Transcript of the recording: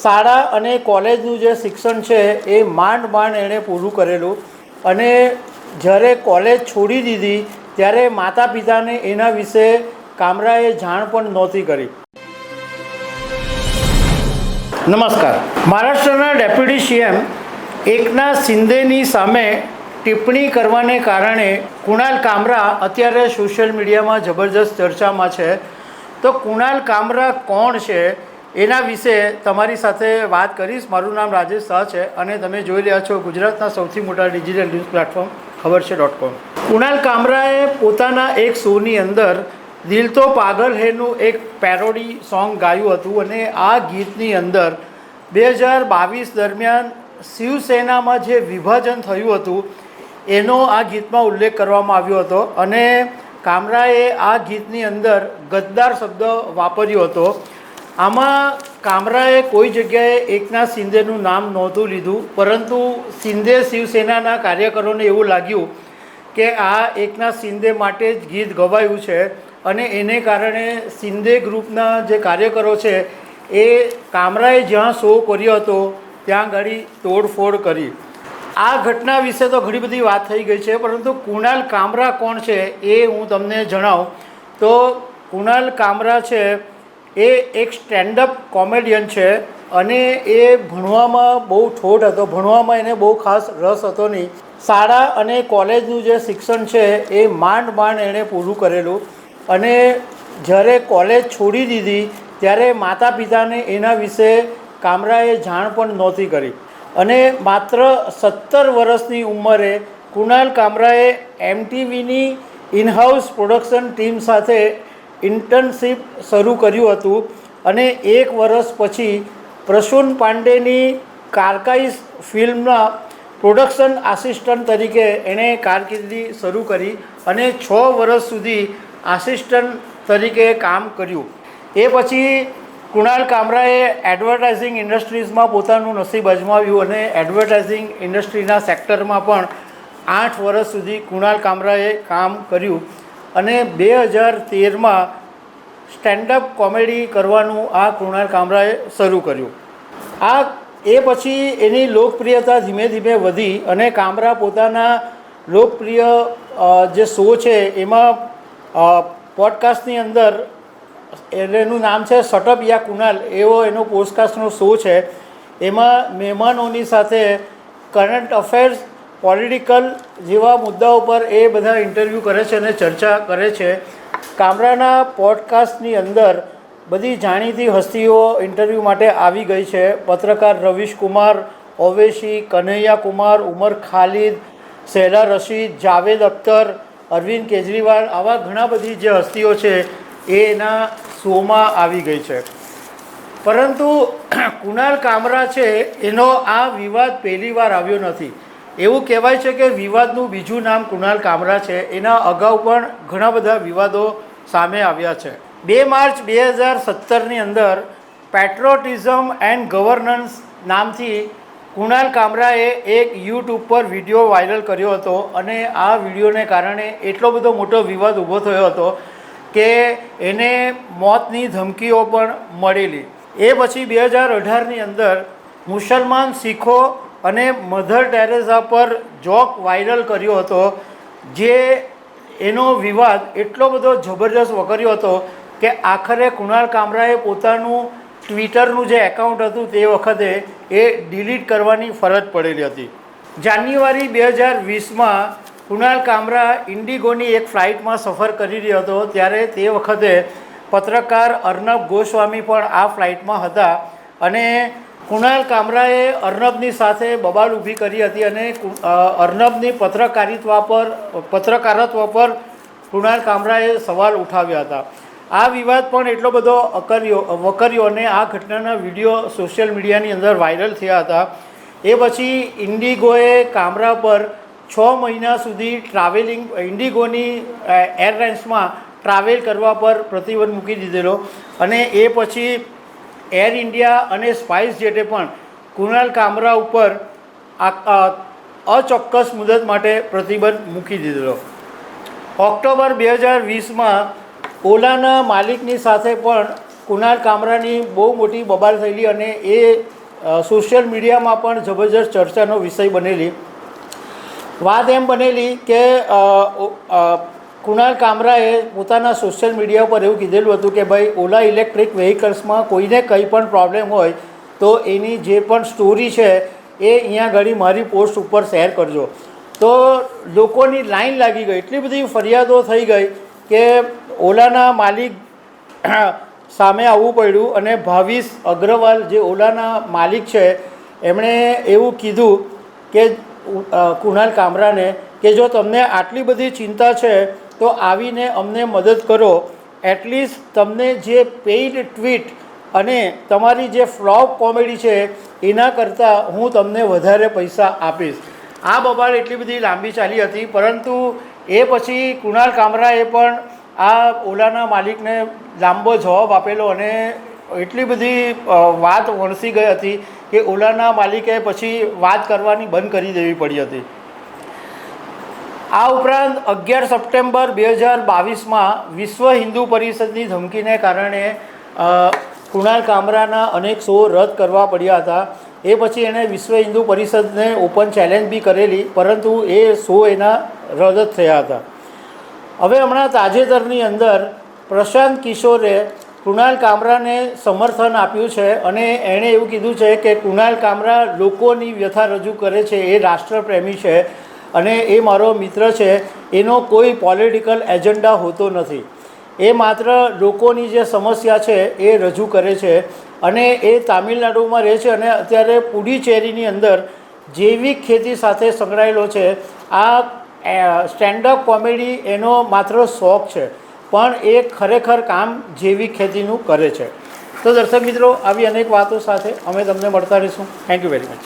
શાળા અને કોલેજનું જે શિક્ષણ છે એ માંડ એણે પૂરું કરેલું અને જ્યારે કોલેજ છોડી દીધી ત્યારે માતા પિતાને એના વિશે કામરાએ જાણ પણ નહોતી કરી. નમસ્કાર. મહારાષ્ટ્રના ડેપ્યુટી સીએમ એકનાથ શિંદેની સામે ટિપ્પણી કરવાને કારણે કુણાલ કામરા અત્યારે સોશિયલ મીડિયામાં જબરજસ્ત ચર્ચામાં છે. તો કુણાલ કામરા કોણ છે એના વિશે તમારી સાથે વાત કરીશ. મારું નામ રાજેશ શાહ છે અને તમે જોઈ રહ્યા છો ગુજરાતના સૌથી મોટા ડિજિટલ ન્યૂઝ પ્લેટફોર્મ ખબરછે.com. કુણાલ કામરાએ પોતાના એક શોની અંદર દિલ તો પાગલ હૈનું એક પેરોડી સોંગ ગાયું હતું અને આ ગીતની અંદર 2022 દરમિયાન શિવસેનામાં જે વિભાજન થયું હતું એનો આ ગીતમાં ઉલ્લેખ કરવામાં આવ્યો હતો અને કામરાએ આ ગીતની અંદર ગદ્દાર શબ્દ વાપર્યો હતો. આમાં કામરાએ કોઈ જગ્યાએ એકનાથ શિંદેનું નામ નહોતું લીધું, પરંતુ શિંદે શિવસેનાના કાર્યકરોને એવું લાગ્યું કે આ એકનાથ શિંદે માટે જ ગીત ગવાયું છે અને એને કારણે શિંદે ગ્રુપના જે કાર્યકરો છે એ કામરાએ જ્યાં શો કર્યો હતો ત્યાં ગાડી તોડફોડ કરી. આ ઘટના વિશે તો ઘણી બધી વાત થઈ ગઈ છે, પરંતુ કુણાલ કામરા કોણ છે એ હું તમને જણાવું તો કુણાલ કામરા છે એ એક સ્ટેન્ડઅપ કોમેડિયન છે અને એ ભણવામાં બહુ ઠોઠ હતો. ભણવામાં એને બહુ ખાસ રસ હતો નહીં. શાળા અને કોલેજનું જે શિક્ષણ છે એ માંડ એણે પૂરું કરેલું અને જ્યારે કોલેજ છોડી દીધી ત્યારે માતા પિતાને એના વિશે કામરાએ જાણ પણ નહોતી કરી અને માત્ર 17 વર્ષની ઉંમરે કુણાલ કામરાએ MTVની ઇનહાઉસ પ્રોડક્શન ટીમ સાથે ઇન્ટર્નશીપ શરૂ કર્યું હતું અને 1 વર્ષ પછી પ્રસૂન પાંડેની કારકાઈસ ફિલ્મના પ્રોડક્શન આસિસ્ટન્ટ તરીકે એણે કારકિર્દી શરૂ કરી અને 6 વર્ષ સુધી આસિસ્ટન્ટ તરીકે કામ કર્યું. એ પછી કુણાલ કામરાએ એડવર્ટાઇઝિંગ ઇન્ડસ્ટ્રીઝમાં પોતાનું નસીબ અજમાવ્યું અને એડવર્ટાઇઝિંગ ઇન્ડસ્ટ્રીના સેક્ટરમાં પણ 8 વર્ષ સુધી કુણાલ કામરાએ કામ કર્યું અને 2013માં સ્ટેન્ડઅપ કોમેડી કરવાનું આ કુણાલ કામરાએ શરૂ કર્યું. એ પછી એની લોકપ્રિયતા ધીમે ધીમે વધી અને કામરા પોતાના લોકપ્રિય જે શો છે એમાં પોડકાસ્ટની અંદર એનું નામ છે શટઅપ યા કુણાલ, એવો એનો પોડકાસ્ટનો શો છે. એમાં મહેમાનોની સાથે કરંટ અફેર્સ, પોલિટિકલ જેવા મુદ્દાઓ પર એ બધા ઇન્ટરવ્યૂ કરે છે અને ચર્ચા કરે છે. કામરાના પોડકાસ્ટની અંદર બધી જાણીતી હસ્તીઓ ઇન્ટરવ્યૂ માટે આવી ગઈ છે. પત્રકાર રવીશ કુમાર, ઓવેશી, કન્હૈયા કુમાર, ઉમર ખાલિદ, શેલા રશીદ, જાવેદ અખ્તર, અરવિંદ કેજરીવાલ, આવા ઘણા બધી જે હસ્તીઓ છે એ એના શોમાં આવી ગઈ છે. પરંતુ કુણાલ કામરા છે એનો આ વિવાદ પહેલીવાર આવ્યો નથી. એવું કહેવાય છે કે વિવાદનું બીજું નામ કુણાલ કામરા છે. એના અગાઉ પણ ઘણા બધા વિવાદો સામે આવ્યા છે. 2 માર્ચ 2017ની અંદર પેટ્રોટિઝમ એન્ડ ગવર્નન્સ નામથી કુણાલ કામરાએ એક યુટ્યુબ પર વિડીયો વાયરલ કર્યો હતો અને આ વિડીયોને કારણે એટલો બધો મોટો વિવાદ ઊભો થયો હતો કે એને મોતની ધમકીઓ પણ મળેલી. એ પછી 2018ની અંદર મુસલમાન શીખો અને મધર ટેરેસા પર જોક વાયરલ કર્યો હતો, જે એનો વિવાદ એટલો બધો જબરજસ્ત વકર્યો હતો કે આખરે કુણાલ કામરાએ પોતાનું ટ્વિટરનું જે એકાઉન્ટ હતું તે વખતે એ ડિલીટ કરવાની ફરજ પડેલી હતી. જાન્યુઆરી 2020માં કુણાલ કામરા ઇન્ડિગોની એક ફ્લાઇટમાં સફર કરી રહ્યો હતો ત્યારે તે વખતે પત્રકાર અર્નબ ગોસ્વામી પણ આ ફ્લાઇટમાં હતા અને કુણાલ કામરાએ અર્નબની સાથે બબાલ ઊભી કરી હતી અને અર્નબની પત્રકારત્વ પર કુણાલ કામરાએ સવાલ ઉઠાવ્યા હતા. આ વિવાદ પણ એટલો બધો વકર્યો અને આ ઘટનાના વિડીયો સોશિયલ મીડિયાની અંદર વાયરલ થયા હતા. એ પછી ઇન્ડિગોએ કામરા પર 6 મહિના સુધી ઇન્ડિગોની એરલાઇન્સમાં ટ્રાવેલ કરવા પર પ્રતિબંધ મૂકી દીધેલો અને એ પછી એર ઇન્ડિયા અને સ્પાઇસ જેટે પણ કુણાલ કામરા ઉપર અચોક્કસ મુદત માટે પ્રતિબંધ મૂકી દીધેલો. ઓક્ટોબર 2020માં ઓલાના માલિકની સાથે પણ કુણાલ કામરાની બહુ મોટી બબાલ થયેલી અને એ સોશિયલ મીડિયામાં પણ જબરજસ્ત ચર્ચાનો વિષય બનેલી. વાત એમ બનેલી કે કુણાલ કામરાએ પોતાના સોશિયલ મીડિયા પર એવું કીધેલું હતું કે ભાઈ ઓલા ઇલેક્ટ્રિક વ્હીકલ્સમાં કોઈને કંઈ પણ પ્રોબ્લેમ હોય તો એની જે પણ સ્ટોરી છે એ અહીંયા ઘડી મારી પોસ્ટ ઉપર શેર કરજો. તો લોકોની લાઈન લાગી ગઈ, એટલી બધી ફરિયાદો થઈ ગઈ કે ઓલાના માલિક સામે આવવું પડ્યું અને ભાવિશ અગ્રવાલ જે ઓલાના માલિક છે એમણે એવું કીધું કે કુણાલ કામરાને કે જો તમને આટલી બધી ચિંતા છે તો આવીને અમને મદદ કરો, એટલીસ્ટ તમને જે પેઇડ ટ્વીટ અને તમારી જે ફ્લોપ કોમેડી છે એના કરતાં હું તમને વધારે પૈસા આપીશ. આ બબાલ એટલી બધી લાંબી ચાલી હતી, પરંતુ એ પછી કુણાલ કામરાએ પણ આ ઓલાના માલિકને લાંબો જવાબ આપેલો અને એટલી બધી વાત વણસી ગઈ હતી કે ઓલાના માલિકે પછી વાત કરવાની બંધ કરી દેવી પડી હતી. આ ઉપરાંત 11 સપ્ટેમ્બર 2022માં વિશ્વ હિન્દુ પરિષદની ધમકીને કારણે કુણાલ કામરાના અનેક શો રદ કરવા પડ્યા હતા. એ પછી એણે વિશ્વ હિન્દુ પરિષદને ઓપન ચેલેન્જ બી કરેલી, પરંતુ એ શો એના રદ જ થયા હતા. હવે હમણાં તાજેતરની અંદર પ્રશાંત કિશોરે કુણાલ કામરાને સમર્થન આપ્યું છે અને એણે એવું કીધું છે કે કુણાલ કામરા લોકોની વ્યથા રજૂ કરે છે, એ રાષ્ટ્રપ્રેમી છે અને એ મારો મિત્ર છે, એનો કોઈ પોલિટિકલ એજન્ડા હોતો નથી, એ માત્ર લોકોની જે સમસ્યા છે એ રજૂ કરે છે. અને એ તામિલનાડુમાં રહે છે અને અત્યારે પુડુચેરીની અંદર જૈવિક ખેતી સાથે સંકળાયેલો છે. આ સ્ટેન્ડઅપ કોમેડી એનો માત્ર શોખ છે, પણ એ ખરેખર કામ જૈવિક ખેતીનું કરે છે. તો દર્શક મિત્રો, આવી અનેક વાતો સાથે અમે તમને મળતા રહીશું. Thank you very much.